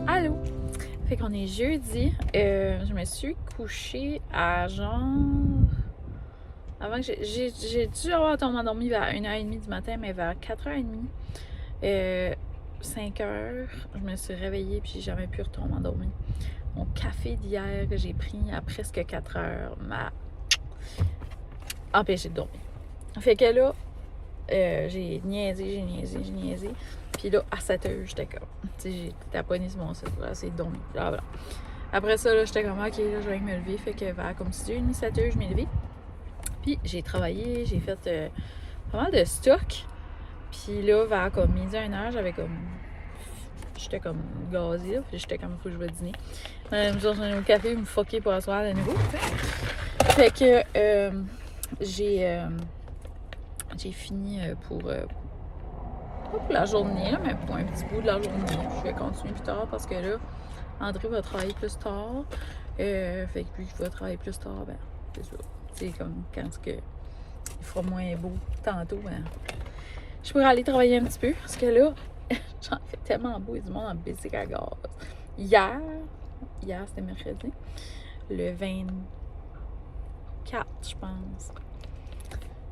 Allô? Fait qu'on est jeudi. Je me suis couchée à genre... Avant que j'ai dû avoir endormi vers 1h30 du matin, mais vers 4h30, 5h, je me suis réveillée puis j'ai jamais pu retomber endormie. Mon café d'hier que j'ai pris à presque 4h m'a empêché de dormir. Fait que là, j'ai niaisé. Puis là, à 7h, j'étais comme... Tu sais, j'ai taponné sur mon site, là, c'est dormi. Voilà. Après ça, là, j'étais comme, ok, là, je vais me lever. Fait que vers comme 6h30, 7h, je m'ai levée. Puis j'ai travaillé, j'ai fait pas mal de stock. Puis là, vers comme midi à 1h, j'avais comme... J'étais comme gazée, là. Puis j'étais comme, faut que je vais dîner. Je me suis retournée au café, me fucker pour asseoir de nouveau, tu sais. Fait que j'ai fini pas pour la journée, là, mais pour un petit bout de la journée. Je vais continuer plus tard parce que là, André va travailler plus tard. Fait que lui, il va travailler plus tard, ben, c'est ça. C'est comme quand il fera moins beau tantôt, ben, je pourrais aller travailler un petit peu parce que là, j'en fais tellement beau et du monde en bicycle à gaz. Hier c'était mercredi, le 24, je pense.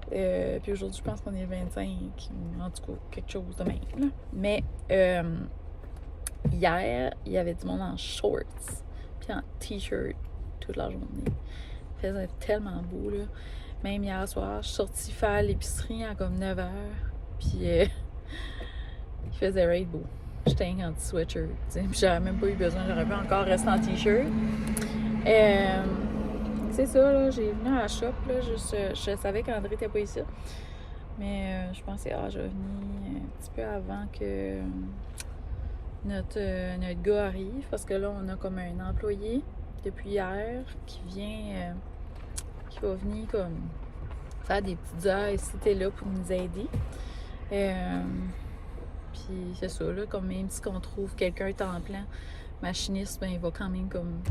Puis aujourd'hui, je pense qu'on est le 25, en tout cas, quelque chose de même. Là. Mais hier, il y avait du monde en shorts, puis en t-shirt toute la journée. Il faisait tellement beau, là. Même hier soir, je suis sortie faire l'épicerie à comme 9h, puis il faisait raid beau. J'étais en sweatshirt, tu sais, puis j'aurais même pas eu besoin, j'aurais pu encore rester en t-shirt. C'est ça, là, j'ai venu à la shop, là, je savais qu'André était pas ici. Mais je pensais, je vais venir un petit peu avant que notre gars arrive. Parce que là, on a comme un employé depuis hier qui vient, qui va venir comme faire des petites heures ici et là pour nous aider. Puis c'est ça, là, comme même si on trouve quelqu'un temps plein, machiniste, ben il va quand même comme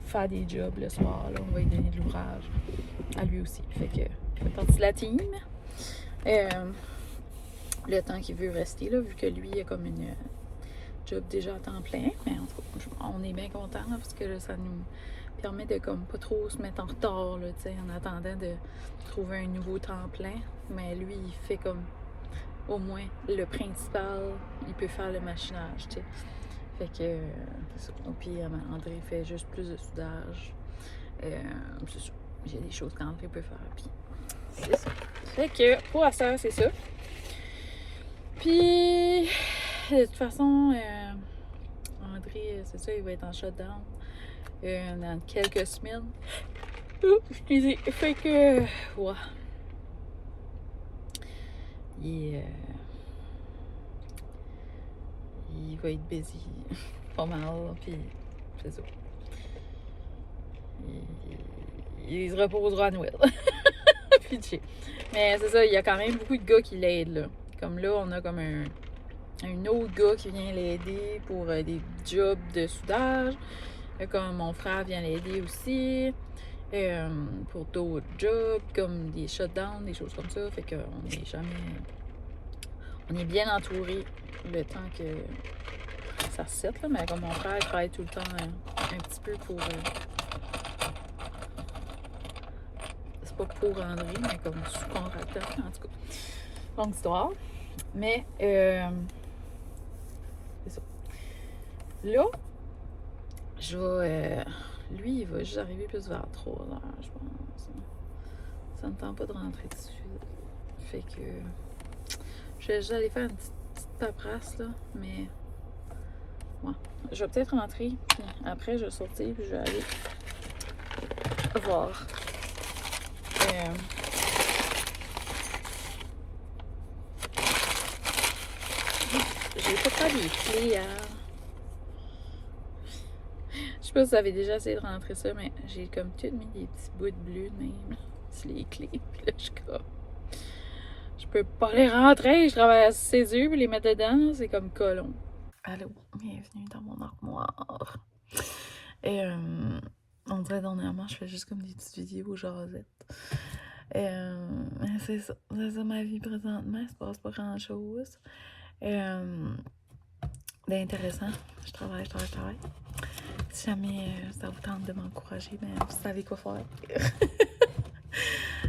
faire des jobs le soir. Là, on va lui donner de l'ouvrage à lui aussi. Fait que il fait partie de la team. Le temps qu'il veut rester, là, vu que lui, il a comme une job déjà à temps plein. Mais en tout cas, on est bien contents parce que là, ça nous permet de comme pas trop se mettre en retard là, en attendant de trouver un nouveau temps plein. Mais lui, il fait comme au moins le principal, il peut faire le machinage. T'sais. Fait que c'est ça. Puis André fait juste plus de soudage. C'est ça. J'ai des choses qu'André peut faire. Puis c'est ça. Fait que pour la soeur, c'est ça. Puis, de toute façon, André, c'est ça, il va être en shutdown dans quelques semaines. Excusez. Fait que, ouais. Il va être busy pas mal, puis c'est ça. Il se reposera à Noël. Pitché. Mais c'est ça, il y a quand même beaucoup de gars qui l'aident, là. Comme là, on a comme un autre gars qui vient l'aider pour des jobs de soudage. Comme mon frère vient l'aider aussi. Pour d'autres jobs, comme des shutdowns, des choses comme ça. Fait qu'on est jamais... On est bien entouré le temps que ça se sette, là. Mais comme mon frère travaille tout le temps un petit peu pour... c'est pas pour André, mais comme sous-contracteur, en tout cas. Longue histoire. Mais, c'est ça. Là, je vais... lui, il va juste arriver plus vers 3h, je pense. Ça me tente pas de rentrer tout de suite. Fait que... je vais juste aller faire une petite paperasse, là. Mais... ouais. Je vais peut-être rentrer, puis après, je vais sortir, puis je vais aller voir. J'ai pas fait des clés à... Je sais pas si vous avez déjà essayé de rentrer ça, mais j'ai comme tout mis des petits bouts de bleu même sur les clés. Puis là, je suis comme... je peux pas les rentrer, je travaille à césure puis les mettre dedans, c'est comme colon. Allô, bienvenue dans mon armoire. On dirait dernièrement, je fais juste comme des petites vidéos jasettes. C'est ça ma vie présentement, il se passe pas grand-chose. D'intéressant, je travaille. Si jamais ça vous tente de m'encourager, ben, vous savez quoi faire.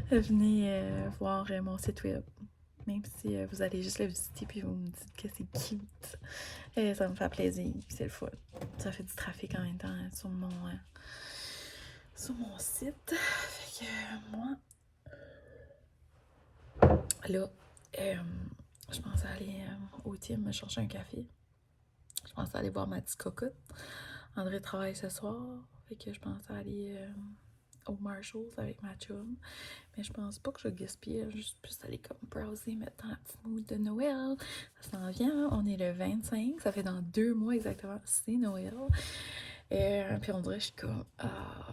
Venez voir mon site web. Même si vous allez juste le visiter puis vous me dites que c'est cute. Ça me fait plaisir, c'est le fun. Ça fait du trafic en même temps sur mon site. Fait que moi, là, je pense aller au team me chercher un café. Je pense aller voir ma petite cocotte. André travaille ce soir. Fait que je pense aller au Marshalls avec ma chum. Mais je pense pas que je vais gaspiller. Juste plus aller comme browser, mettre dans la petite mood de Noël. Ça s'en vient, on est le 25. Ça fait dans 2 mois exactement. C'est Noël. Puis on dirait que je suis comme...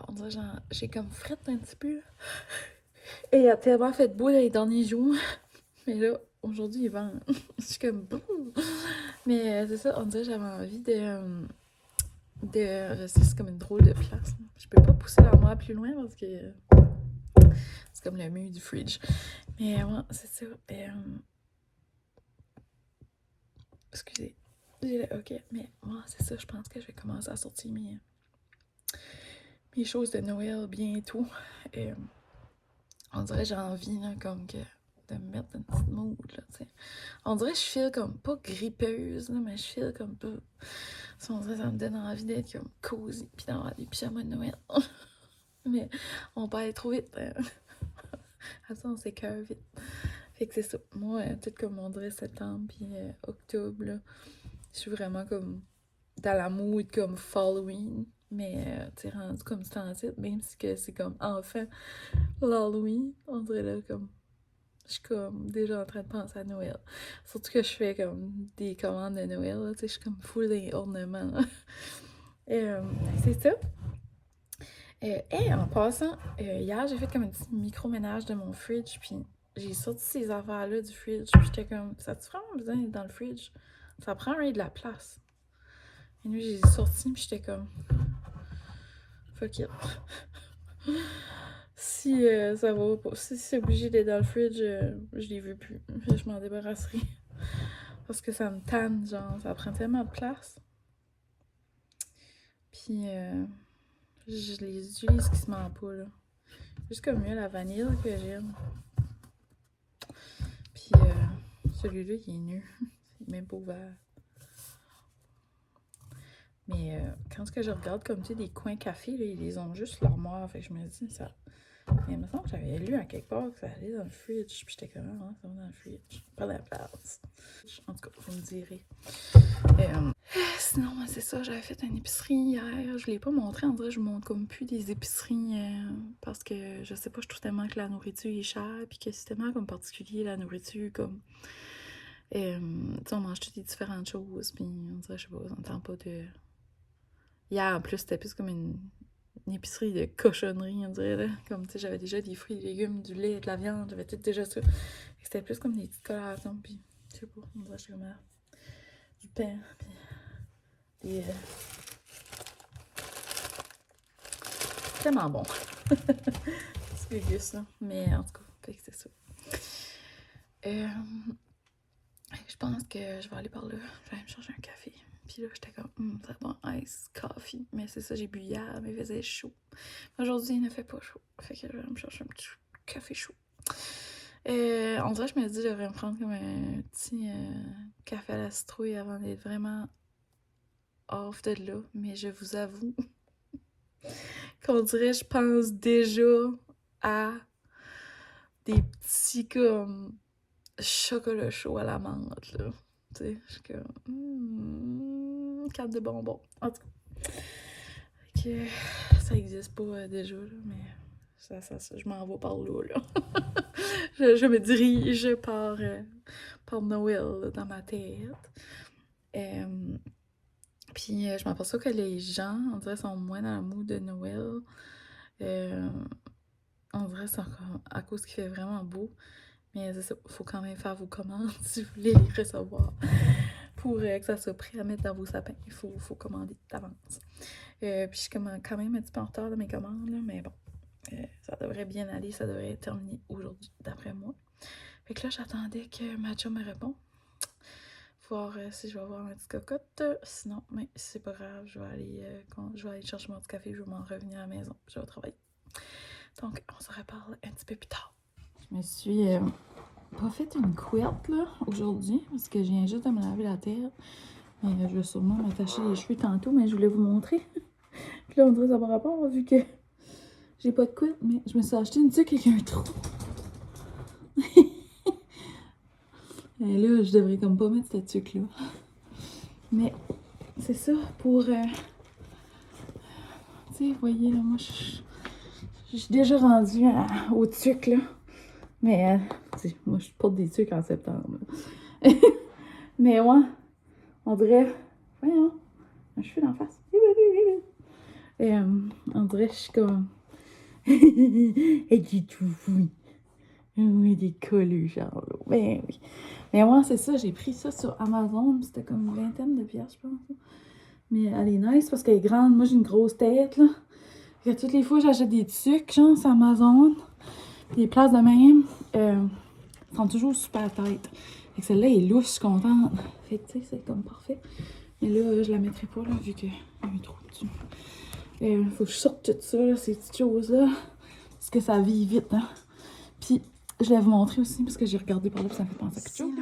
on dirait que j'ai comme frette un petit peu. Et il a tellement fait beau les derniers jours. Mais là, aujourd'hui, il vend. Je suis comme... Mais c'est ça, on dirait que j'avais envie de c'est comme une drôle de place. Je peux pas pousser l'armoire plus loin parce que c'est comme le mur du fridge. Mais ouais, c'est ça. Excusez. Ok, mais moi, c'est ça. Je pense que je vais commencer à sortir mes choses de Noël bientôt. On dirait que j'ai envie, là, comme que de me mettre dans une petite mood, là, tu sais. On dirait que je file comme, pas grippeuse, là, mais je file comme pas... On dirait que ça me donne envie d'être comme cosy, puis d'avoir des pyjamas de Noël. Mais on peut aller trop vite. Après ça, on s'écoeure vite. Fait que c'est ça. Moi, peut-être comme on dirait septembre puis octobre, là, je suis vraiment comme dans la mood comme Halloween. Mais tu sais, rendu comme c'est en titre, même si que c'est comme enfin l'Halloween, on dirait là comme... Je suis comme déjà en train de penser à Noël. Surtout que je fais comme des commandes de Noël, là, tu sais, je suis comme full des ornements. C'est ça. Et en passant, hier, j'ai fait comme un petit micro-ménage de mon fridge, puis j'ai sorti ces affaires-là du fridge, puis j'étais comme, ça a-tu vraiment besoin d'être dans le fridge? Ça prend de la place. Et lui, j'ai sorti, puis j'étais comme, fuck it. Si ça va pas, si c'est obligé d'être dans le fridge, je les veux plus. Je m'en débarrasserai. Parce que ça me tanne, genre, ça prend tellement de place. Puis, je les utilise quasiment pas, là. Juste comme mieux la vanille que j'aime. Puis celui-là, il est nu. Il est même pas ouvert. Mais quand je regarde comme tu sais des coins café, là, ils les ont juste l'armoire. Fait que je me dis ça. Mais il me semble que j'avais lu à quelque part que ça allait dans le fridge. Puis j'étais comme ah, ça va dans le fridge. Pas de la place. En tout cas, vous me direz. Sinon, c'est ça, j'avais fait une épicerie hier. Je l'ai pas montré, en vrai, je montre comme plus des épiceries parce que je sais pas, je trouve tellement que la nourriture est chère, puis que c'est tellement comme particulier la nourriture, comme. Tu sais, on mange toutes des différentes choses, puis on dirait, je sais pas, on n'entend pas de. Hier, en plus, c'était plus comme une épicerie de cochonnerie, on dirait, là. Comme, tu sais, j'avais déjà des fruits, des légumes, du lait, de la viande, j'avais tout déjà ça. C'était plus comme des petites collations, puis je sais pas, on dirait, j'étais comme du pain, puis. Et tellement bon. C'est dégueu ça. Mais en tout cas, fait que c'est ça. Je pense que je vais aller par là. Je vais aller me chercher un café. Puis là, j'étais comme, très bon, ice coffee. Mais c'est ça, j'ai bu hier, mais il faisait chaud. Aujourd'hui, il ne fait pas chaud. Fait que je vais me chercher un petit café chaud. On dirait que je me dis, je devrais me prendre comme un petit café à la citrouille avant d'être vraiment off de là. Mais je vous avoue qu'on dirait, je pense déjà à des petits comme chocolat chaud à la menthe, là. Tu sais, je suis comme... carte de bonbons. En tout cas, ça existe pas déjà, là, mais ça, je m'en vais par là, là. je me dirige par Noël là, dans ma tête. Puis je m'aperçois que les gens, on dirait, sont moins dans le mood de Noël. On dirait que c'est à cause qu'il fait vraiment beau. Mais c'est ça, faut quand même faire vos commandes si vous voulez les recevoir. Pour que ça soit prêt à mettre dans vos sapins, il faut commander d'avance. Puis je suis quand même un petit peu en retard de mes commandes, là, mais bon. ça devrait bien aller, ça devrait terminer aujourd'hui, d'après moi. Fait que là, j'attendais que ma chum me réponde. Voir si je vais avoir ma petite cocotte. Sinon, mais c'est pas grave, je vais aller chercher mon petit café, je vais m'en revenir à la maison, je vais travailler. Donc, on se reparle un petit peu plus tard. Je me suis pas fait une couette là aujourd'hui parce que je viens juste de me laver la tête. Mais je vais sûrement m'attacher les cheveux tantôt, mais je voulais vous montrer. Puis là, on dirait que ça par rapport vu que j'ai pas de couette, mais je me suis acheté une tuque avec un trou. Et là, je devrais comme pas mettre cette tuque-là. Mais c'est ça pour... tu sais, vous voyez, là, moi, je suis déjà rendue au tuque, là. Mais, tu sais, moi, je porte des tuques en septembre. Mais ouais, on dirait... Voyons, un cheveu d'en face. Et on dirait que je suis comme... Et du tout, oui. Oui, des colleux, genre. Ben oui. Mais moi, c'est ça, j'ai pris ça sur Amazon. C'était comme une vingtaine de pièces, je pense. Mais elle est nice parce qu'elle est grande. Moi, j'ai une grosse tête, là. Et toutes les fois, j'achète des trucs, genre, sur Amazon. Des places de même. Sont toujours super tête. Fait que celle-là est louche, je suis contente. Fait que, tu sais, c'est comme parfait. Mais là, je la mettrai pas, là, vu qu'il y a un trou dessus. Faut que je sorte tout ça, là, ces petites choses-là. Parce que ça vit vite, hein. Puis, je vais vous montrer aussi, parce que j'ai regardé par là, puis ça me fait penser à quelque chose.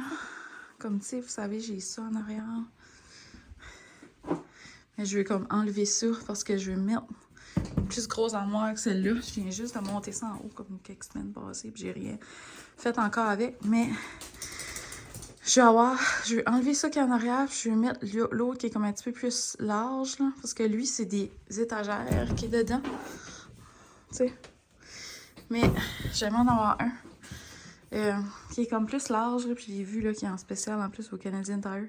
Comme, tu sais, vous savez, j'ai ça en arrière. Mais je vais comme enlever ça, parce que je vais mettre une plus grosse armoire que celle-là. Je viens juste de monter ça en haut, comme quelques semaines passées, puis j'ai rien fait encore avec. Mais, je vais enlever ça qui est en arrière, puis je vais mettre l'autre qui est comme un petit peu plus large, là. Parce que lui, c'est des étagères qui est dedans. Tu sais. Mais, j'aimerais en avoir un. Qui est comme plus large, là, puis j'ai vu là, qu'il est en spécial en plus au Canadian Tire.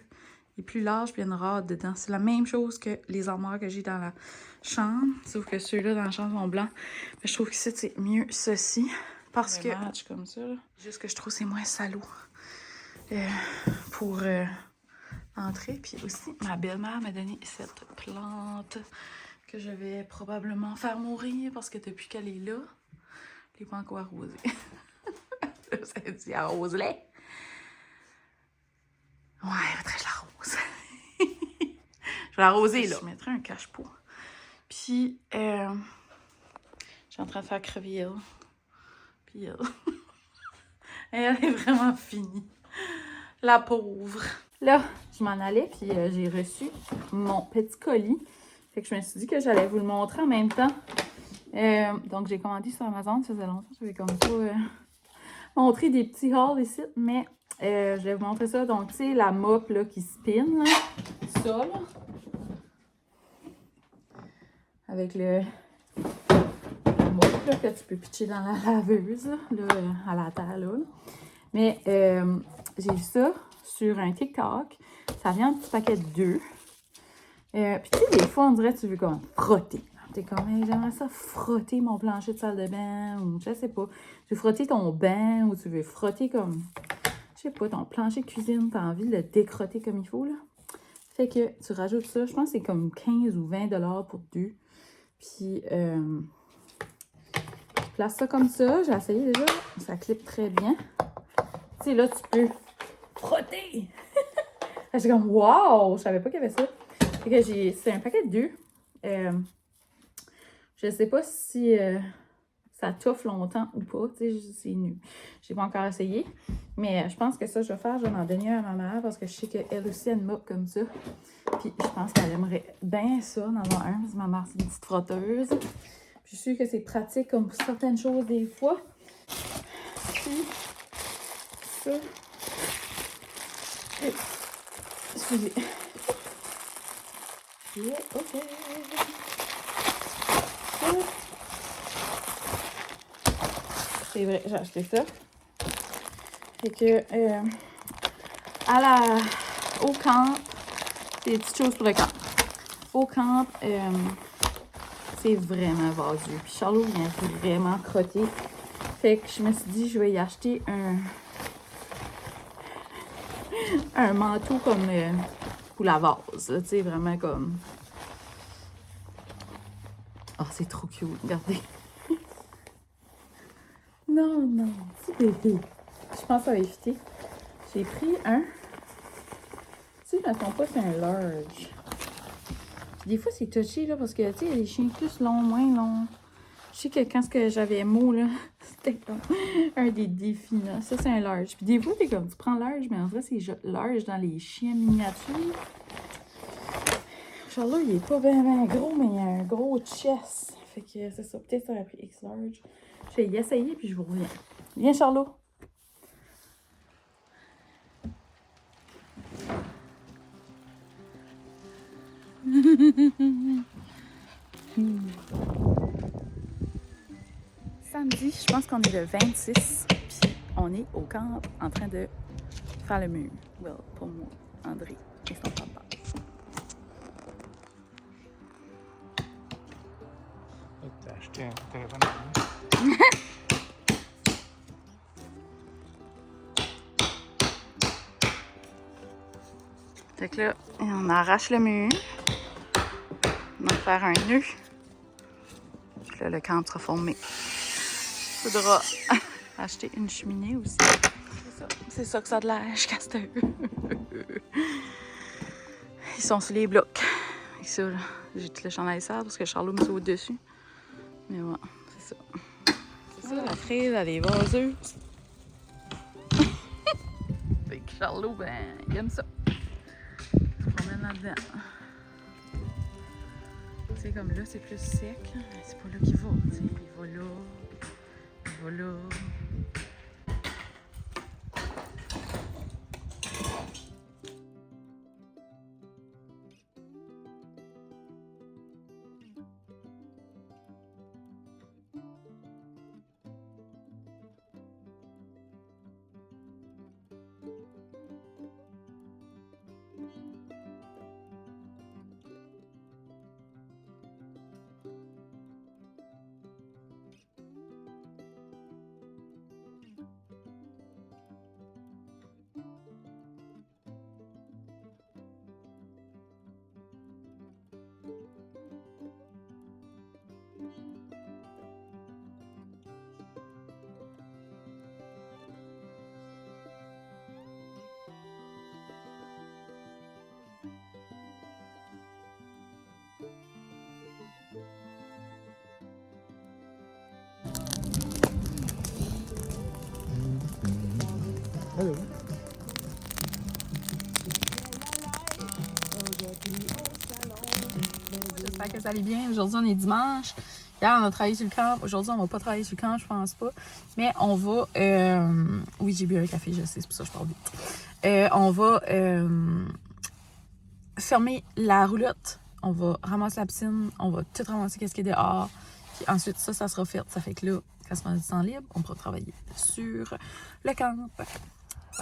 Il est plus large, puis il y a une rade dedans. C'est la même chose que les armoires que j'ai dans la chambre, sauf que ceux-là dans la chambre sont blancs. Mais je trouve que c'est mieux ceci, parce que... match comme ça, là. Juste que je trouve que c'est moins salaud pour entrer. Puis aussi, ma belle-mère m'a donné cette plante que je vais probablement faire mourir, parce que depuis qu'elle est là, je l'ai pas encore arrosée. Ça dit arrose-les. Ouais, je l'arrose. Je vais l'arroser, là. Je mettrai un cache-pot. Puis, je suis en train de faire crever elle. Puis elle est vraiment finie. La pauvre. Là, je m'en allais, puis j'ai reçu mon petit colis. Fait que je me suis dit que j'allais vous le montrer en même temps. Donc, j'ai commandé sur Amazon. Ça faisait longtemps que je n'avais comme pas... montrer des petits hauls ici, mais je vais vous montrer ça. Donc, tu sais, la mop là, qui spin, là, ça, là, avec la mop là, que tu peux pitcher dans la laveuse, là, à la terre, là. Mais j'ai vu ça sur un TikTok. Ça vient en petit paquet de 2. Puis, tu sais, des fois, on dirait que tu veux comme frotter. T'es comme, hey, j'aimerais ça frotter mon plancher de salle de bain, ou je sais pas. Tu veux frotter ton banc, ou tu veux frotter comme, je sais pas, ton plancher de cuisine, t'as envie de le décrotter comme il faut, là. Fait que tu rajoutes ça, je pense que c'est comme 15 ou 20 $ pour 2. Puis, tu places ça comme ça. J'ai essayé déjà, ça clip très bien. Tu sais, là, tu peux frotter. J'ai comme, wow, je savais pas qu'il y avait ça. Fait que c'est un paquet de 2. Je sais pas si ça touffe longtemps ou pas. Tu sais, c'est nu. J'ai pas encore essayé. Mais je pense que ça, je vais faire. Je vais en donner un à ma mère parce que je sais qu'elle aussi, elle mop comme ça. Puis je pense qu'elle aimerait bien ça, d'en avoir un. Parce que ma mère, c'est une petite frotteuse. Puis je suis sûre que c'est pratique comme pour certaines choses des fois. Puis ça. Excusez. Yeah, ok. C'est vrai, j'ai acheté ça. Fait que, au camp, c'est des petites choses pour le camp. Au camp, c'est vraiment vendu. Puis Charlot vient vraiment crotter. Fait que je me suis dit, je vais y acheter un manteau comme pour la vase. Tu sais, vraiment comme... Oh, c'est trop cute, regardez. non, non, petit bébé. Je pense que ça va éviter. J'ai pris un. Tu sais, je me trompe pas, c'est un large. Puis des fois, c'est touché, là, parce que, tu sais, il y a des chiens plus longs, moins longs. Je sais que quand j'avais mot, là, c'était comme un des défis, là. Ça, c'est un large. Puis des fois, t'es comme, tu prends large, mais en vrai, c'est large dans les chiens miniatures. Charlot, il est pas bien gros, mais il a un gros chest. Fait que c'est ça. Peut-être ça aurait pris X large. Je vais y essayer, puis je vous reviens. Viens, Charlot. Samedi, je pense qu'on est le 26, puis on est au camp en train de faire le mur. Well, pour moi, André et son papa. T'as acheté un téléphone à Fait que là, on arrache le mur. On va faire un nœud. Puis là, le camp sera formé. Il faudra acheter une cheminée aussi. C'est ça que ça a de l'air jusqu'à cette heure. Ils sont sur les blocs. Et ça, là, j'ai tout le chandail sale parce que Charlot me met au-dessus. Mais voilà, c'est ça. C'est ça, la frise, elle est vaseuse. Fait que Charlot, ben, il aime ça. Il se promène là-dedans. Tu sais, comme là, c'est plus sec. Mais c'est pas là qu'il va. Tu sais, il va là. Il va là. Hello. J'espère que ça allait bien. Aujourd'hui, on est dimanche. Hier, on a travaillé sur le camp. Aujourd'hui, on va pas travailler sur le camp, je pense pas. Mais on va... Oui, j'ai bu un café, je sais, c'est pour ça que je parle vite. On va fermer la roulotte. On va ramasser la piscine. On va tout ramasser qu'est-ce qui est dehors. Puis ensuite, ça sera fait. Ça fait que là, quand on a du temps libre, on pourra travailler sur le camp. Voilà.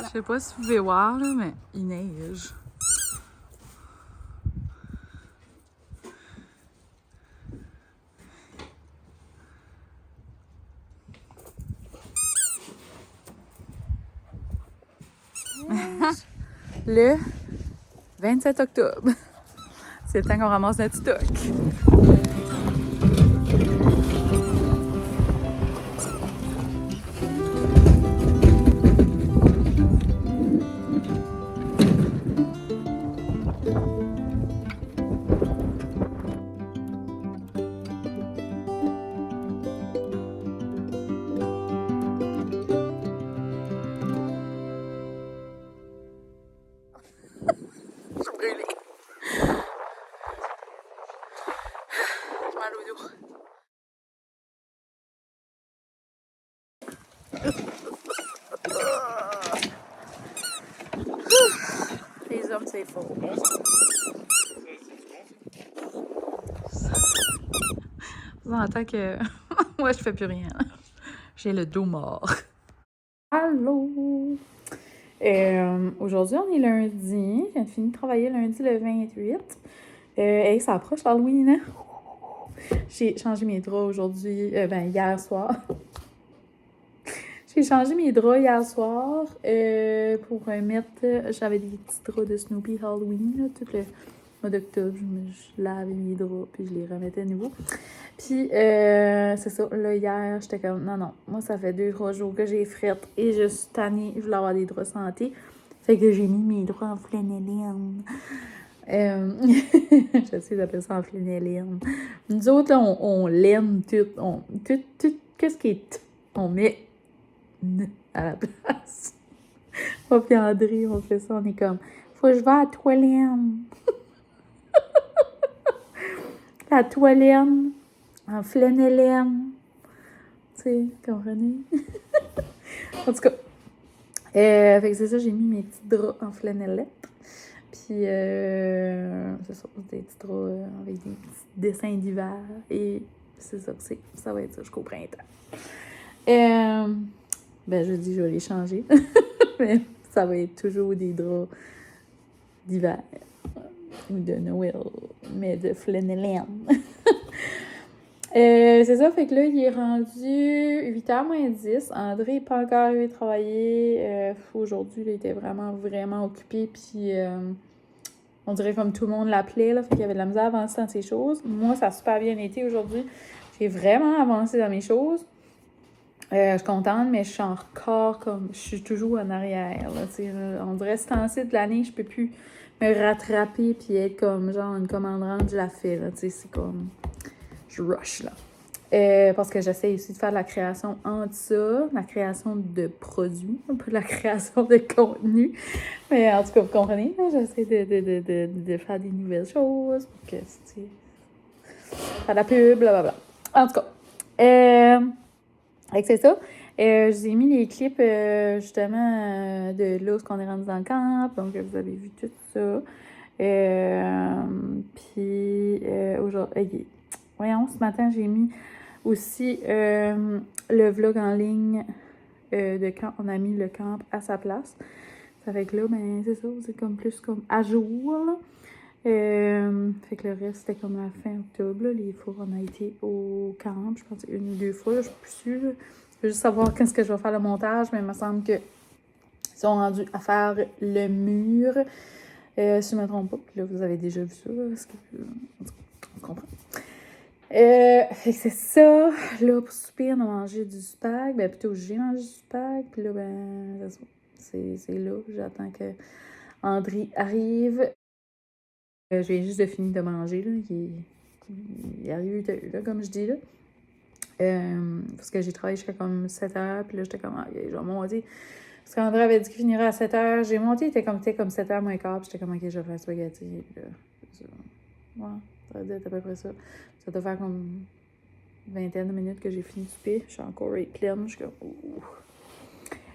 Je sais pas si vous pouvez voir, là, mais il neige. Le 27 octobre. C'est le temps qu'on ramasse notre stock. Les hommes, c'est faux. Vous entendez que moi, je fais plus rien. J'ai le dos mort. Allô? Aujourd'hui, on est lundi. J'ai fini de travailler lundi le 28. Et ça approche l'Halloween, hein? J'ai changé mes draps aujourd'hui, hier soir. J'ai changé mes draps hier soir pour mettre... J'avais des petits draps de Snoopy Halloween, là, tout le mois d'octobre, je lavais mes draps, puis je les remettais à nouveau. Puis, c'est ça, là, hier, j'étais comme, non, moi, ça fait 2-3 jours que j'ai frette et je suis tannée, je voulais avoir des draps santé. Fait que j'ai mis mes draps en flanellien. J'essaie d'appeler ça en flanellien. Nous autres, là, on laine tout. Tout, qu'est-ce qui est on met à la place. Moi puis André, on fait ça, on est comme, faut que je vais à la toilette. La toilette en flanellien. Tu sais, comprenez? En tout cas, fait que c'est ça, j'ai mis mes petits draps en flanellette. Puis, c'est ça, des petits draps avec des petits dessins d'hiver. Et c'est ça que c'est. Ça va être ça jusqu'au printemps. Je dis, je vais les changer. Mais ça va être toujours des draps d'hiver. Ou de Noël. Mais de flanellien. C'est ça, fait que là, il est rendu 8h moins 10. André n'est pas encore arrivé travailler. Aujourd'hui, il était vraiment occupé. Puis, on dirait comme tout le monde l'appelait, là. Fait qu'il y avait de la misère à avancer dans ses choses. Moi, ça a super bien été aujourd'hui. J'ai vraiment avancé dans mes choses. Je suis contente, mais je suis encore comme... Je suis toujours en arrière, là, on dirait ce temps-ci de l'année, je peux plus me rattraper puis être comme, genre, une commandante, je la fais, là, c'est comme... Je rush, là. Parce que j'essaie aussi de faire de la création entre ça, la création de produits, un peu de la création de contenu. Mais en tout cas, vous comprenez, hein, j'essaie de faire des nouvelles choses pour que, tu sais, faire de la pub, blablabla. En tout cas, c'est ça. Je vous ai mis les clips, justement, de là où on est rendu dans le camp. Donc, vous avez vu tout ça. Puis, aujourd'hui... Voyons, ce matin, j'ai mis aussi le vlog en ligne de quand on a mis le camp à sa place. Ça fait que là, ben, c'est ça, c'est comme plus comme à jour, là. Fait que le reste, c'était comme la fin octobre, là. Les fois, on a été au camp, je pense 1 ou 2 fois, là, je suis plus sûre. Je veux juste savoir quand est-ce que je vais faire le montage, mais il me semble qu'ils sont rendus à faire le mur. Si je ne me trompe pas, puis là, vous avez déjà vu ça, là, parce que on comprend. Fait que c'est ça. Là, pour souper, on a mangé du spag. Ben, plutôt, j'ai mangé du spag. Puis là, ben, c'est là. J'attends que André arrive. Je viens juste de finir de manger, là. Il arrive, là, comme je dis, là. Parce que j'ai travaillé jusqu'à comme 7h. Puis là, j'étais comme, ok, je vais monter. Parce qu'André avait dit qu'il finirait à 7h. J'ai monté, il était comme 7h moins quart. Puis j'étais comme, ok, je vais faire spaghetti. Puis là, c'est ça. Ouais, ça doit être à peu près ça. Ça doit faire comme une vingtaine de minutes que j'ai fini de souper. Je suis encore pleine. Je suis comme...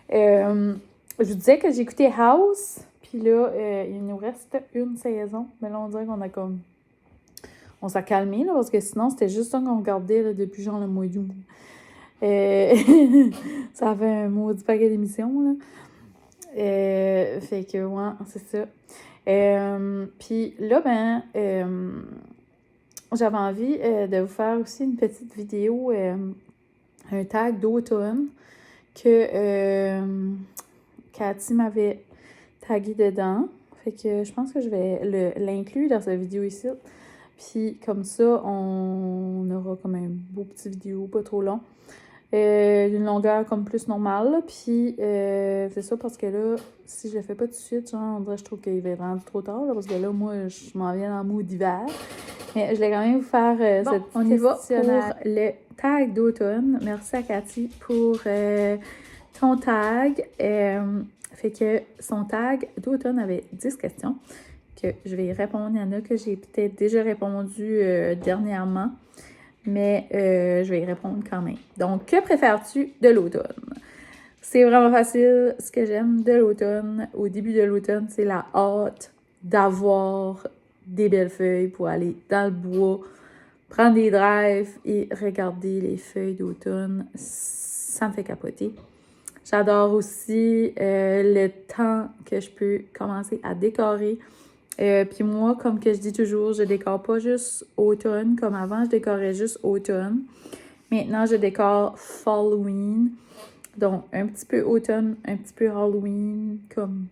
je vous disais que j'écoutais House. Puis là, il nous reste une saison. Mais là, on dirait qu'on a comme... On s'est calmé, là, parce que sinon, c'était juste ça qu'on regardait là, depuis genre le mois d'août. Ça fait un maudit paquet d'émissions, là. Fait que, ouais, c'est ça. Puis là, ben... j'avais envie de vous faire aussi une petite vidéo, un tag d'automne que Cathy m'avait tagué dedans. Fait que je pense que je vais l'inclure dans cette vidéo ici. Puis comme ça, on aura comme un beau petit vidéo, pas trop long. D'une longueur comme plus normale. Puis c'est ça parce que là, si je le fais pas tout de suite, genre, on dirait je trouve qu'il va être rendu trop tard. Là, parce que là, moi, je m'en viens dans le mood d'hiver. Mais je voulais quand même vous faire cette on y va pour le tag d'automne. Merci à Cathy pour ton tag. Fait que son tag d'automne avait 10 questions que je vais y répondre. Il y en a que j'ai peut-être déjà répondu dernièrement. Mais je vais y répondre quand même. Donc, que préfères-tu de l'automne? C'est vraiment facile. Ce que j'aime de l'automne, au début de l'automne, c'est la hâte d'avoir des belles feuilles pour aller dans le bois, prendre des drives et regarder les feuilles d'automne. Ça me fait capoter. J'adore aussi le temps que je peux commencer à décorer. Puis moi, comme que je dis toujours, je décore pas juste automne. Comme avant, je décorais juste automne. Maintenant, je décore Halloween. Donc, un petit peu automne, un petit peu Halloween, comme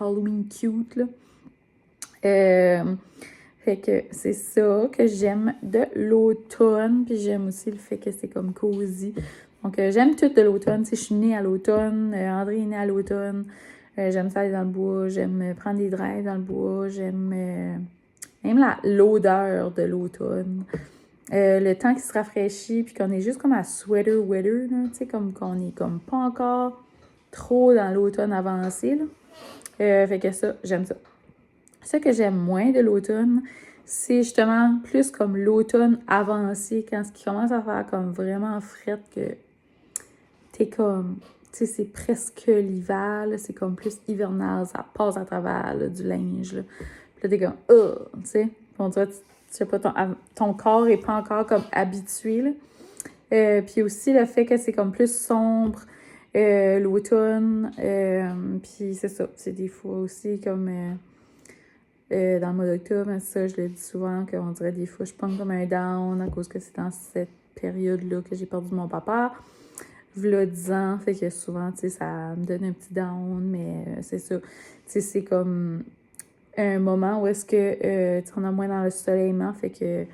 Halloween cute, là. Fait que c'est ça que j'aime de l'automne. Puis j'aime aussi le fait que c'est comme cosy. Donc j'aime tout de l'automne. Tu sais, je suis née à l'automne. André est né à l'automne. J'aime ça aller dans le bois. J'aime prendre des drives dans le bois. J'aime même l'odeur de l'automne. Le temps qui se rafraîchit, puis qu'on est juste comme à sweater weather, là, tu sais, comme qu'on est comme pas encore trop dans l'automne avancé, là. Fait que ça, j'aime ça. Ce que j'aime moins de l'automne, c'est justement plus comme l'automne avancé, quand ce qui commence à faire comme vraiment fret, que t'es comme, tu sais, c'est presque l'hiver, là, c'est comme plus hivernal, ça passe à travers là, du linge, là. Puis là, t'es comme, tu sais, on dirait, tu sais pas, ton corps est pas encore comme habitué, là. Puis aussi le fait que c'est comme plus sombre, l'automne, puis c'est ça, c'est des fois aussi comme dans le mois d'octobre, ça je le dis souvent, qu'on dirait des fois je prends comme un down à cause que c'est dans cette période-là que j'ai perdu mon papa. V'là 10 ans, fait que souvent, tu sais, ça me donne un petit down, mais c'est ça. Tu sais, c'est comme un moment où est-ce que tu en as moins dans le soleillement, fait que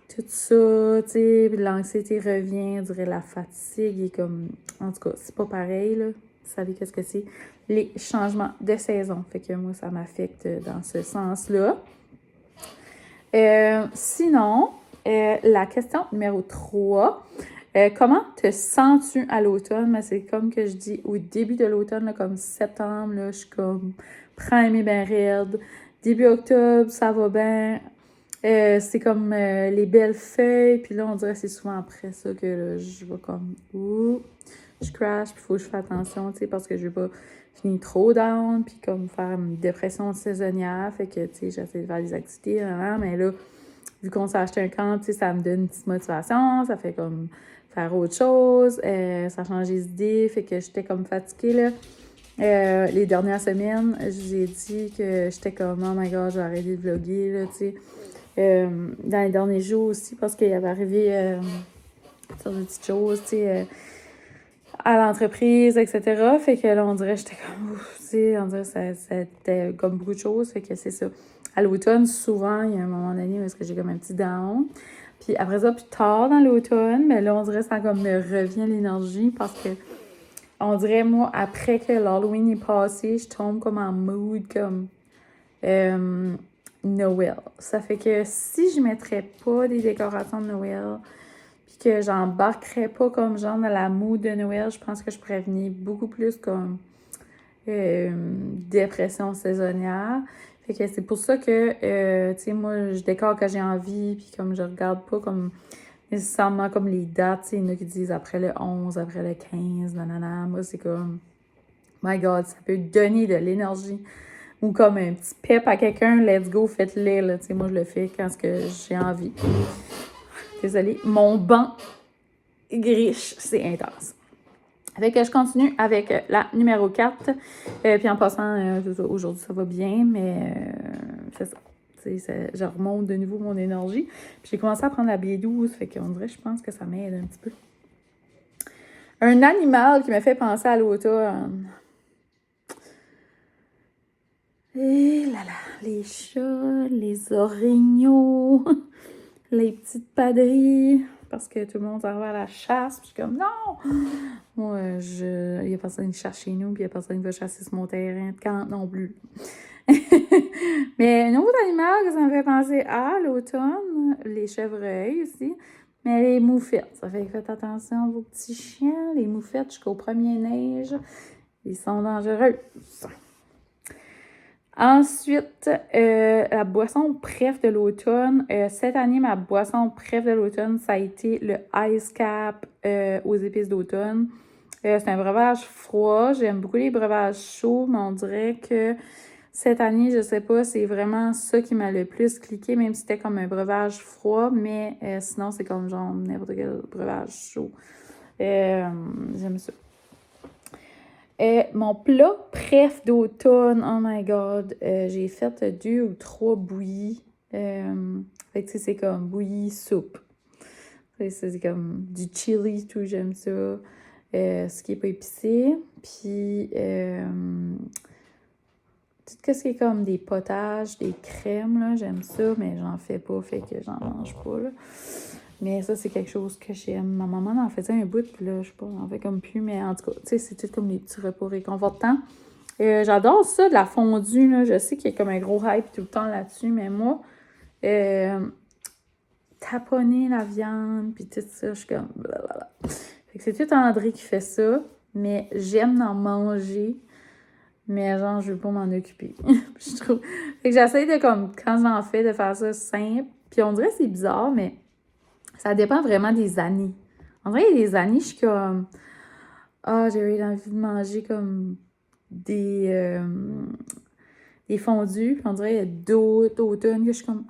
tout ça, tu sais, l'anxiété revient, on dirait la fatigue est comme... En tout cas, c'est pas pareil, là. Vous savez qu'est-ce que c'est? Les changements de saison. Fait que moi, ça m'affecte dans ce sens-là. Sinon, la question numéro 3. Comment te sens-tu à l'automne? Mais c'est comme que je dis au début de l'automne, là, comme septembre, là, je suis comme prime et bien raide. Début octobre, ça va bien. C'est comme les belles feuilles, puis là, on dirait que c'est souvent après ça que là, je vais comme, je crash, puis il faut que je fasse attention, tu sais, parce que je veux pas finir trop down, puis comme faire une dépression saisonnière, fait que, tu sais, j'essaie de faire des activités, mais là, vu qu'on s'est acheté un camp, tu sais, ça me donne une petite motivation, ça fait comme faire autre chose, ça change les idées, fait que j'étais comme fatiguée, là. Les dernières semaines, j'ai dit que j'étais comme, oh my god, je vais arrêter de vlogger, là, tu sais. Dans les derniers jours aussi, parce qu'il y avait arrivé sur des petites choses, tu sais, à l'entreprise, etc. Fait que là, on dirait, j'étais comme, tu sais, on dirait que c'était comme beaucoup de choses, fait que c'est ça. À l'automne, souvent, il y a un moment donné où est-ce que j'ai comme un petit down. Puis après ça, plus tard dans l'automne, mais là, on dirait que ça comme me revient l'énergie parce que on dirait, moi, après que l'Halloween est passé, je tombe comme en mood, comme Noël. Ça fait que si je mettrais pas des décorations de Noël, puis que j'embarquerais pas comme genre dans la mood de Noël, je pense que je pourrais venir beaucoup plus comme dépression saisonnière. Fait que c'est pour ça que, tu sais, moi, je décore quand j'ai envie, puis comme je regarde pas comme nécessairement comme les dates, tu sais, il y en a qui disent après le 11, après le 15, nanana. Moi, c'est comme, my God, ça peut donner de l'énergie. Ou comme un petit pep à quelqu'un, let's go, faites-le, là. Tu sais, moi, je le fais quand j'ai envie. Désolée. Mon banc griche, c'est intense. Fait que je continue avec la numéro 4. Puis en passant, aujourd'hui, ça va bien, mais c'est ça. Je remonte de nouveau mon énergie. Puis j'ai commencé à prendre la B12, fait qu'on dirait, je pense que ça m'aide un petit peu. Un animal qui me fait penser à l'automne. Et là là, les chats, les orignaux, les petites padrilles, parce que tout le monde s'en va à la chasse, puis je suis comme non! Moi, il y a personne qui chasse chez nous, puis il y a personne qui va chasser sur mon terrain de camp non plus. Mais un autre animal que ça me fait penser à l'automne, les chevreuils aussi, mais les moufettes. Ça fait que faites attention vos petits chiens, les moufettes jusqu'au premier neige, ils sont dangereux. Ensuite, la boisson préf de l'automne. Cette année, ma boisson préf de l'automne, ça a été le Ice Cap aux épices d'automne. C'est un breuvage froid. J'aime beaucoup les breuvages chauds, mais on dirait que cette année, je sais pas, c'est vraiment ça qui m'a le plus cliqué, même si c'était comme un breuvage froid, mais sinon, c'est comme genre n'importe quel breuvage chaud. J'aime ça. Mon plat préf d'automne, oh my god, j'ai fait 2 ou 3 bouillies. Fait que c'est comme bouillie soupe. C'est comme du chili, tout, j'aime ça. Ce qui est pas épicé. Puis, tout ce qui est comme des potages, des crèmes, là, j'aime ça, mais j'en fais pas, fait que j'en mange pas, là. Mais ça, c'est quelque chose que j'aime. Ma maman en faisait un bout, puis là, je sais pas, on en fait comme plus, mais en tout cas, tu sais, c'est tout comme des petits repas réconfortants. J'adore ça, de la fondue, là. Je sais qu'il y a comme un gros hype tout le temps là-dessus, mais moi, taponner la viande, puis tout ça, je suis comme blablabla. Fait que c'est tout André qui fait ça, mais j'aime en manger, mais genre, je veux pas m'en occuper. Je trouve. Fait que j'essaie de, comme, quand j'en fais, de faire ça simple. Puis on dirait que c'est bizarre, mais ça dépend vraiment des années. En vrai, il y a des années, je suis comme, j'ai eu envie de manger comme des fondus. Puis on dirait qu'il y a d'autres automnes que je suis comme,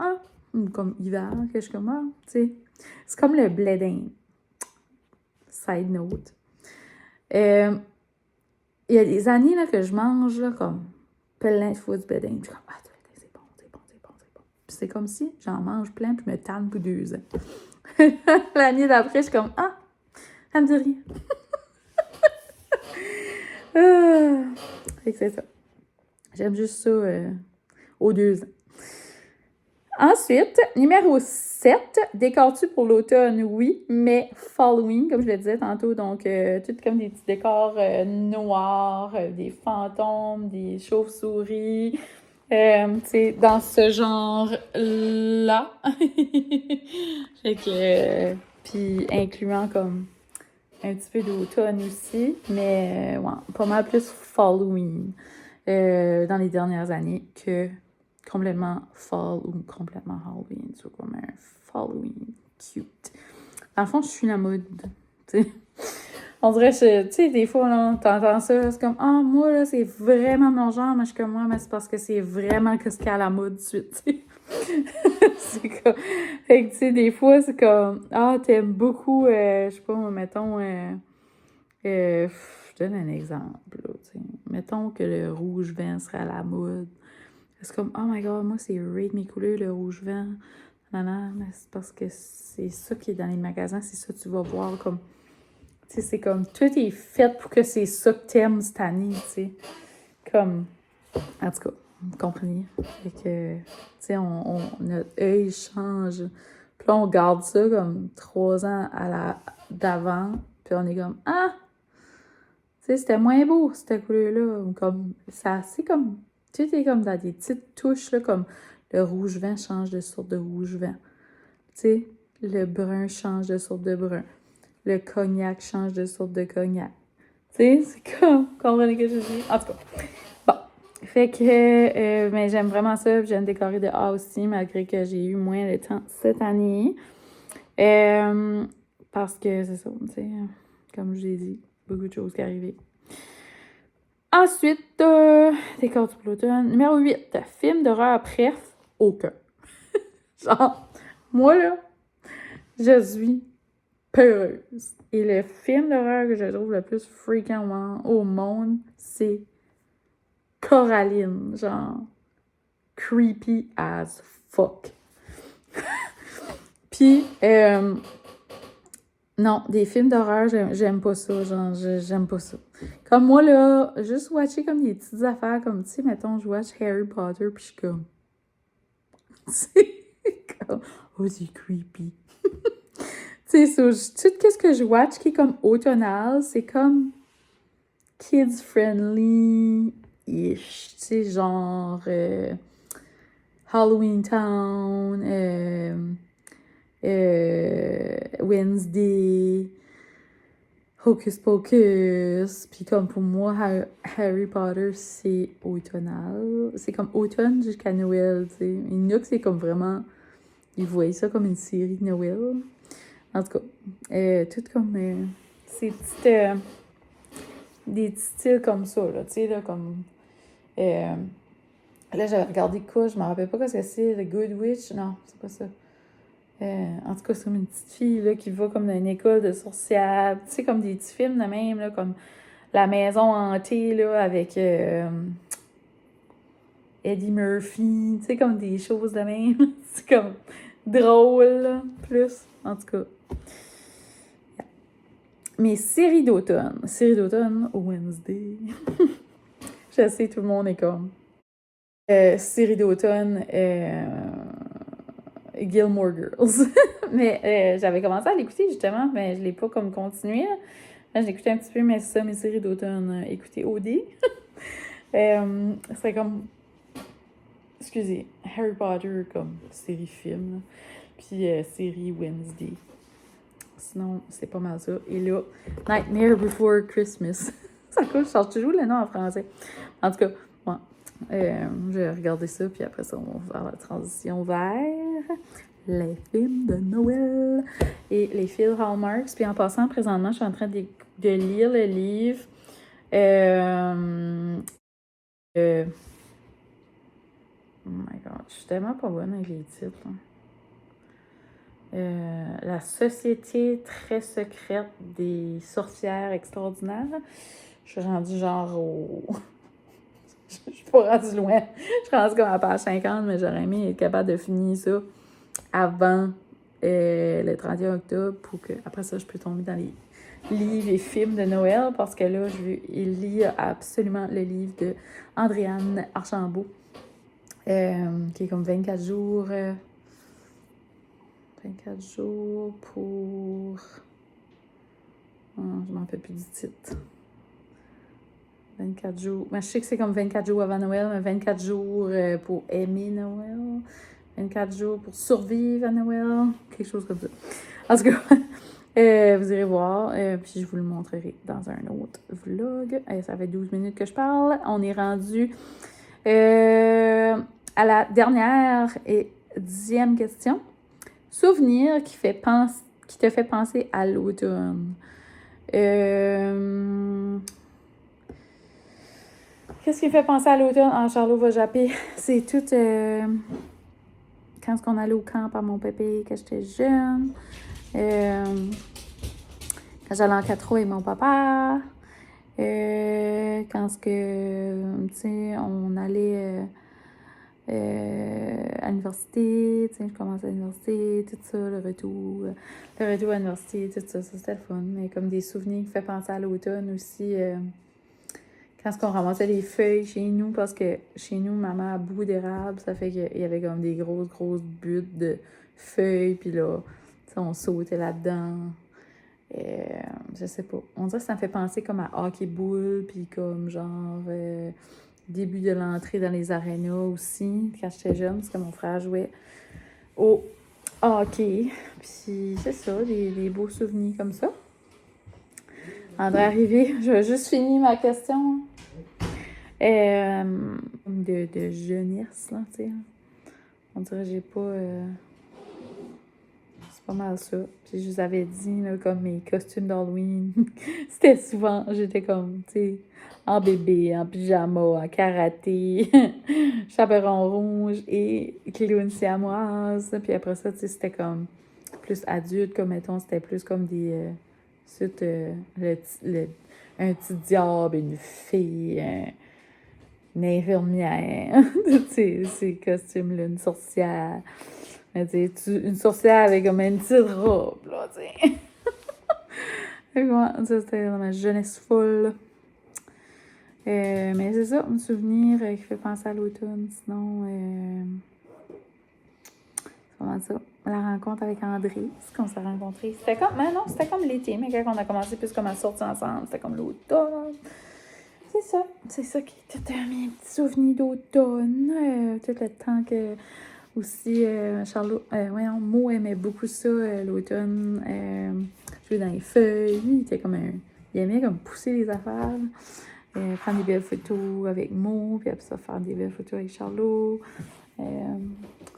comme hiver, que je suis comme, tu sais. C'est comme le blé d'Inde. Side note. Il y a des années là, que je mange là, comme plein de fois du blé d'Inde. Je suis comme, du blé d'Inde, c'est bon, c'est bon, c'est bon, c'est bon. Puis c'est comme si j'en mange plein, puis je me tanne pour 2 ans. L'année d'après, je suis comme, ça me dit rien. Fait que c'est ça. J'aime juste ça aux 2 ans. Ensuite, numéro 7, décors-tu pour l'automne? Oui, mais Halloween, comme je le disais tantôt, donc tout comme des petits décors noirs, des fantômes, des chauves-souris, tu sais, dans ce genre-là. Fait que, puis incluant comme un petit peu d'automne aussi, mais ouais, pas mal plus Halloween dans les dernières années que complètement fall ou complètement Halloween. C'est comme un Halloween cute. Dans le fond, je suis la mode, tu sais. On dirait, tu sais, des fois, là, t'entends ça, c'est comme, moi, là, c'est vraiment mon genre, mais je suis comme, moi, mais c'est parce que c'est vraiment ce qu'il y a à la mode tout de suite, tu sais. C'est comme, fait que, tu sais, des fois, c'est comme, t'aimes beaucoup, je sais pas, mettons, je donne un exemple, là, tu sais. Mettons que le rouge vent serait à la mode. C'est comme, oh my god, moi, c'est raid mes couleurs, le rouge vent. Non, mais c'est parce que c'est ça qui est dans les magasins, c'est ça que tu vas voir. Comme, tu sais, c'est comme, tout est fait pour que c'est ça que t'aimes cette année, tu sais. Comme, en tout cas, vous comprenez? Fait que, tu sais, notre œil change. Puis là, on garde ça comme 3 ans d'avant. Puis on est comme, tu sais, c'était moins beau, cette couleur-là. Comme, ça, c'est comme. Tout est comme dans des petites touches, là, comme le rouge vent change de sorte de rouge vent. Tu sais, le brun change de sorte de brun. Le cognac change de sorte de cognac. Tu sais, c'est comme, comprenez ce que je dis? En tout cas, bon. Fait que, mais j'aime vraiment ça, j'aime décorer dehors aussi, malgré que j'ai eu moins de temps cette année. Parce que c'est ça, tu sais, comme je l'ai dit, beaucoup de choses qui arrivaient. Ensuite, décor pour l'automne. Numéro 8, film d'horreur préf, aucun. Genre, moi là, je suis peureuse. Et le film d'horreur que je trouve le plus fréquemment au monde, c'est Coraline. Genre, creepy as fuck. Puis, non, des films d'horreur, j'aime pas ça. Genre, j'aime pas ça. Comme moi, là, juste watcher comme des petites affaires, comme, tu sais, mettons, je watch Harry Potter, puis je suis comme... c'est comme... Oh, c'est creepy. Tu sais, tout ce que je watch qui est comme automnal, c'est comme kids-friendly-ish. Tu sais, genre... Halloween Town, Wednesday, Hocus Pocus. Puis comme pour moi, Harry Potter, c'est automnal. C'est comme automne jusqu'à Noël, tu sais. Il y en a que c'est comme vraiment... Ils voient ça comme une série de Noël. En tout cas, tout comme... ces petites... des petits styles comme ça, là, tu sais, là, comme... là, j'avais regardé quoi, je me rappelle pas ce que c'est, The Good Witch, non, c'est pas ça. En tout cas, c'est comme une petite fille, là, qui va comme dans une école de sorcières, tu sais, comme des petits films de même, là, comme La Maison Hantée, là, avec Eddie Murphy, tu sais, comme des choses de même, c'est comme drôle, là, plus, en tout cas. Mais série d'automne, Wednesday, je sais, tout le monde est comme... série d'automne, Gilmore Girls. Mais j'avais commencé à l'écouter justement, mais je l'ai pas comme continué. Là, j'ai écouté un petit peu, mais c'est ça, mes séries d'automne. Écoutez OD. C'est comme... Excusez, Harry Potter comme série film. Là. Puis série Wednesday. Sinon, c'est pas mal ça. Et là, Nightmare Before Christmas. Ça coûte, je change toujours le nom en français. En tout cas, bon, je vais regarder ça, puis après ça, on va faire la transition vers les films de Noël et les films Hallmarks. Puis en passant, présentement, je suis en train de lire le livre oh my god, je suis tellement pas bonne avec les titres. La Société très secrète des sorcières extraordinaires. Je suis rendue genre au... je suis pas rendue loin. Je suis rendue comme à la page 50, mais j'aurais aimé être capable de finir ça avant le 31 octobre pour que, après ça, je peux tomber dans les livres et films de Noël parce que là, je veux lire absolument le livre de Andréane Archambault qui est comme 24 jours... 24 jours pour... Oh, je m'en rappelle plus du titre. 24 jours... Mais je sais que c'est comme 24 jours avant Noël, mais 24 jours pour aimer Noël. 24 jours pour survivre à Noël. Quelque chose comme ça. En tout cas, vous irez voir. Puis je vous le montrerai dans un autre vlog. Ça fait 12 minutes que je parle. On est rendu à la dernière et 10e question. Souvenir qui te fait penser à l'automne. Qu'est-ce qui fait penser à l'automne? Ah, Charlot va japper. C'est tout... quand on allait au camp à mon pépé, quand j'étais jeune. Quand j'allais en 4 avec mon papa. Quand on allait... à l'université, je commençais à l'université, tout ça, le retour à l'université, tout ça, c'était le fun. Mais comme des souvenirs qui fait penser à l'automne aussi, quand on ramassait les feuilles chez nous, parce que chez nous, maman a beaucoup d'érable, ça fait qu'il y avait comme des grosses buttes de feuilles, puis là, on sautait là-dedans. Je sais pas. On dirait que ça me fait penser comme à hockey-boule, puis comme genre... début de l'entrée dans les arénas aussi, quand j'étais jeune, parce que mon frère jouait au hockey. Puis c'est ça, des beaux souvenirs comme ça. André arrivé, je vais juste finir ma question. De jeunesse, là, tu sais. On dirait que j'ai pas... c'est pas mal ça. Puis je vous avais dit, là, comme mes costumes d'Halloween, c'était souvent, j'étais comme, tu sais... en bébé, en pyjama, en karaté, chaperon rouge et clown siamoise. Puis après ça, tu sais, c'était comme plus adulte, comme mettons, c'était plus comme des... un petit diable, une fille, une infirmière. ces costumes-là, une sorcière. Mais tu sais, une sorcière avec comme une petite robe, là, tu sais. Ça, c'était dans ma jeunesse folle. Mais c'est ça, un souvenir qui fait penser à l'automne. Sinon, comment ça? La rencontre avec André, c'est qu'on s'est rencontrés. C'était comme, mais non, c'était comme l'été, mais quand on a commencé plus comme à sortir ensemble, c'était comme l'automne. C'est ça qui est tout mes petits souvenirs d'automne. Tout le temps que aussi, Charlot, Mo aimait beaucoup ça, l'automne. Jouer dans les feuilles. Lui, il aimait comme pousser les affaires. Prendre des belles photos avec Mo, puis après ça, faire des belles photos avec Charlot.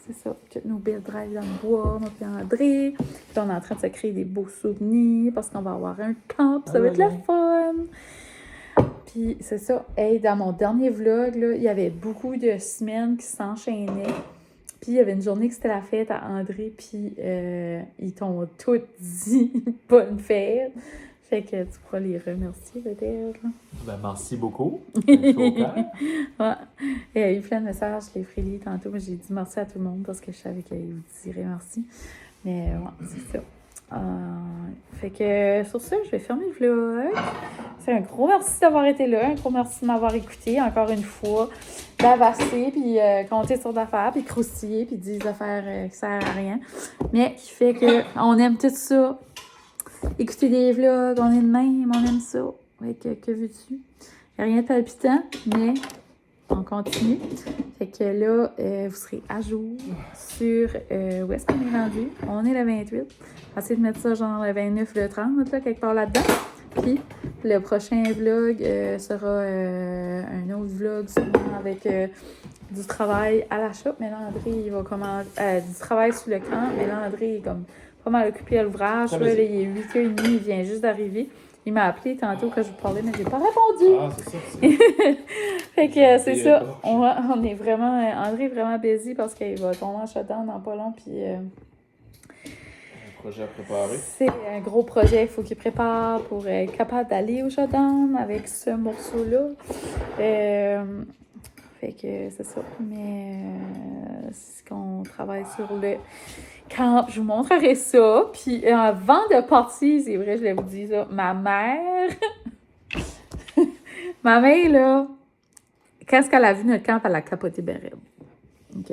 C'est ça, toutes nos belles drives dans le bois, moi puis André. Puis on est en train de se créer des beaux souvenirs parce qu'on va avoir un camp, ça va être le fun. Puis c'est ça, dans mon dernier vlog, là, il y avait beaucoup de semaines qui s'enchaînaient. Puis il y avait une journée que c'était la fête à André, puis ils t'ont tous dit bonne fête. Fait que tu pourras les remercier peut-être. Ben, merci beaucoup. Ouais. Il y a eu plein de messages, je les ferai lire tantôt, mais j'ai dit merci à tout le monde parce que je savais qu'ils vous diraient merci. Mais ouais, c'est ça. Fait que sur ça, je vais fermer le vlog. C'est un gros merci d'avoir été là, un gros merci de m'avoir écouté encore une fois, d'avasser, puis compter sur d'affaires, puis croustiller, puis dire des affaires qui servent à rien, mais qui fait qu'on aime tout ça. Écouter des vlogs, on est de même, on aime ça. Fait que veux-tu? Il n'y a rien de palpitant, mais on continue. Fait que là, vous serez à jour sur où est-ce qu'on est rendu. On est le 28. On va essayer de mettre ça genre le 29, le 30, là, quelque part là-dedans. Puis le prochain vlog sera un autre vlog sûrement avec du travail à la shop. Mais là, André, il va commencer du travail sur le camp. Mais là, André est comme pas mal occupé à l'ouvrage. Là, il est 8h30, il vient juste d'arriver. Il m'a appelé tantôt quand je vous parlais, mais j'ai pas répondu. Ah, c'est ça. Fait que c'est ça. On est vraiment... André est vraiment busy parce qu'il va tomber en shutdown dans pas long. Puis Un projet à préparer. c'est un gros projet. Il faut qu'il prépare pour être capable d'aller au shutdown avec ce morceau-là. Fait que c'est ça. Mais c'est qu'on travaille sur le camp. Je vous montrerai ça. Puis avant de partir, c'est vrai, je l'ai vous dit ça, ma mère, là, quand elle a vu notre camp, elle a capoté ben raide. OK?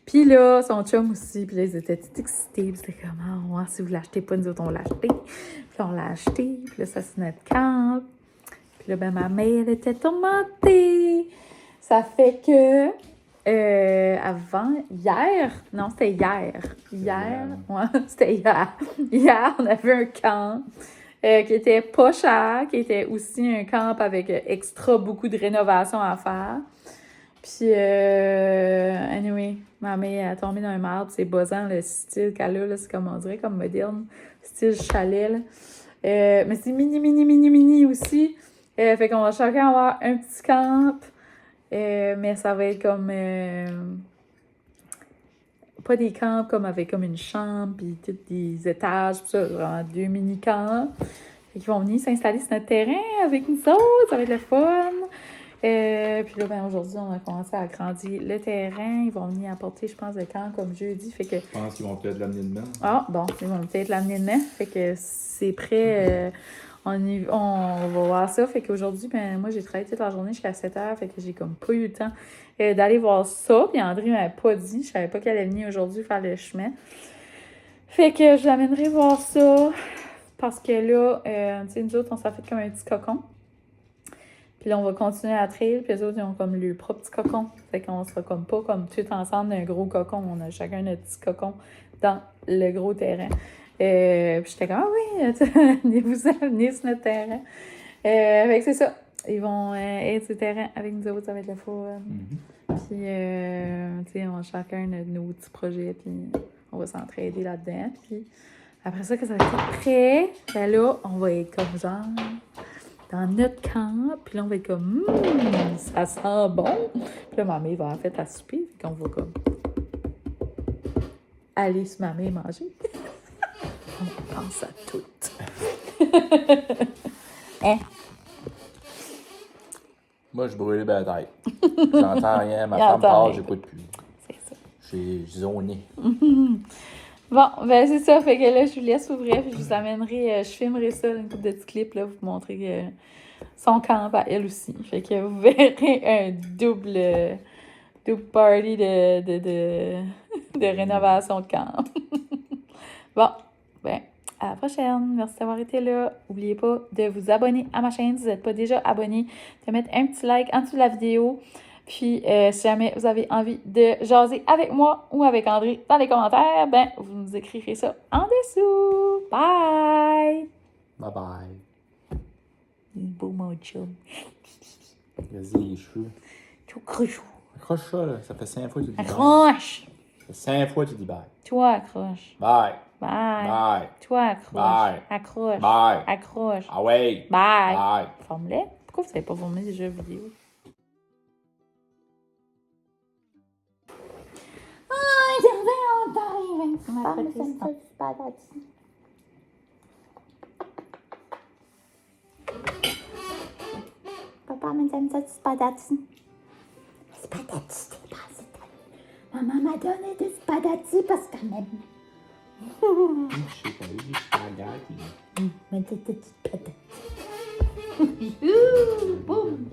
Puis là, son chum aussi, puis là, ils étaient tout excités. Puis c'était comme, ah, ouais, si vous l'achetez pas, nous autres, on l'a acheté. Puis là, on l'a acheté. Puis là, ça, c'est notre camp. Puis là, ben, ma mère, elle était tourmentée. Ça fait que, non, c'était hier. C'était hier. Hier, on avait un camp qui était pas cher, qui était aussi un camp avec extra beaucoup de rénovation à faire. Puis, anyway, ma mère a tombé dans un marbre, c'est buzzant, le style qu'elle a, là, c'est comme on dirait, comme moderne, style chalet, là. Mais c'est mini aussi. Fait qu'on va chacun avoir un petit camp, mais ça va être comme... pas des camps comme avec comme une chambre, puis tous des étages, puis ça, vraiment 2 mini-camps. Fait qu'ils vont venir s'installer sur notre terrain avec nous autres, ça va être le fun. Puis là, ben aujourd'hui, on a commencé à agrandir le terrain. Ils vont venir apporter, je pense, le camp comme jeudi. Fait que... Je pense qu'ils vont peut-être l'amener demain. Ah, bon, ils vont peut-être l'amener demain. Fait que c'est prêt. On va voir ça. Fait qu'aujourd'hui, ben moi, j'ai travaillé toute la journée jusqu'à 7h. Fait que j'ai comme pas eu le temps d'aller voir ça. Puis André m'avait pas dit. Je savais pas qu'elle allait venir aujourd'hui faire le chemin. Fait que je l'amènerai voir ça. Parce que là, tu sais, nous autres, on s'est fait comme un petit cocon. Puis là, on va continuer à trail, puis les autres, ils ont comme leur propre petit cocon. Fait qu'on sera comme pas comme tout ensemble d'un gros cocon. On a chacun notre petit cocon dans le gros terrain. Puis j'étais comme, ah oui, venez sur notre terrain. Fait que c'est ça. Ils vont être sur le terrain avec nous autres, ça va être le fun. Puis, tu sais, on a chacun nos petits projets, puis on va s'entraider là-dedans. Puis après ça, quand ça va être prêt, ben là, on va être comme genre... dans notre camp, puis là, on va être comme, ça sent bon. Puis là, ma mère va en fait à souper, puis qu'on va comme aller sur ma mère manger. On pense à tout. Hein? Moi, je brûle la tête. J'entends rien, ma femme part, j'écoute plus. C'est ça. J'ai zoné. Bon, ben c'est ça. Fait que là, je vous laisse ouvrir, puis je vous amènerai, je filmerai ça, une couple de petits clips, là, vous montrer son camp à elle aussi. Fait que vous verrez un double party de rénovation de camp. Bon, ben, à la prochaine. Merci d'avoir été là. N'oubliez pas de vous abonner à ma chaîne si vous n'êtes pas déjà abonné, de mettre un petit like en dessous de la vidéo. Puis, si jamais vous avez envie de jaser avec moi ou avec André dans les commentaires, ben, vous nous écrirez ça en dessous. Bye! Bye bye. Beau mon chum. Vas-y, les cheveux. Tu accroches. Accroche ça, là. Ça fait 5 fois que tu dis bye. Accroche! Ça fait 5 fois que tu dis bye. Toi, accroche. Bye. Bye. Bye. Toi, accroche. Bye. Accroche. Bye. Accroche. Ah ouais. Bye. Bye. Forme-les. Pourquoi vous savez pas former des jeux vidéo? Papa, mais j'aime ça du spaghetti. Spaghetti, c'est pas assez. Maman m'a donné des spaghettis parce qu'elle m'aime. Je sais pas, je spaghetti. Mais t'es petite patate. Youhou! Boum!